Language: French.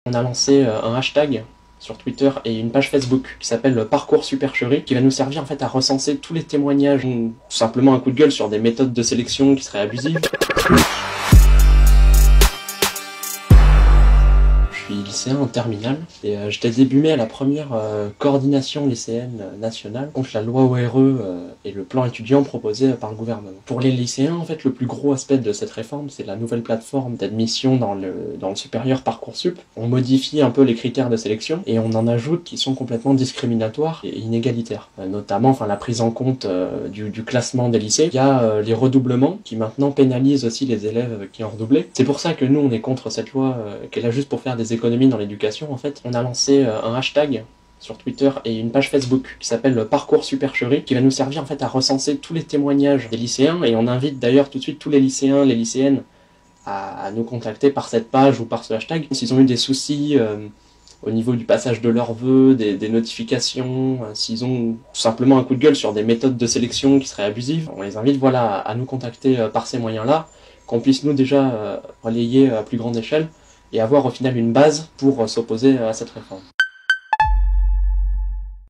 On a lancé un hashtag sur Twitter et une page Facebook qui s'appelle Parcours Supercherie, qui va nous servir en fait à recenser tous les témoignages, ou tout simplement un coup de gueule sur des méthodes de sélection qui seraient abusives. Je suis lycéen en terminale et j'étais début mai à la première coordination lycéenne nationale contre la loi ORE et le plan étudiant proposé par le gouvernement. Pour les lycéens, en fait, le plus gros aspect de cette réforme, c'est la nouvelle plateforme d'admission dans le supérieur Parcoursup. On modifie un peu les critères de sélection et on en ajoute qui sont complètement discriminatoires et inégalitaires. Notamment la prise en compte du classement des lycées. Il y a les redoublements qui maintenant pénalisent aussi les élèves qui ont redoublé. C'est pour ça que nous, on est contre cette loi qui est là juste pour faire des économies dans l'éducation. En fait, on a lancé un hashtag sur Twitter et une page Facebook qui s'appelle Parcours Supercherie, qui va nous servir en fait à recenser tous les témoignages des lycéens, et on invite d'ailleurs tout de suite tous les lycéens, les lycéennes à nous contacter par cette page ou par ce hashtag s'ils ont eu des soucis au niveau du passage de leurs vœux, des notifications, s'ils ont tout simplement un coup de gueule sur des méthodes de sélection qui seraient abusives. On les invite à nous contacter par ces moyens-là, qu'on puisse nous déjà relayer à plus grande échelle et avoir au final une base pour s'opposer à cette réforme.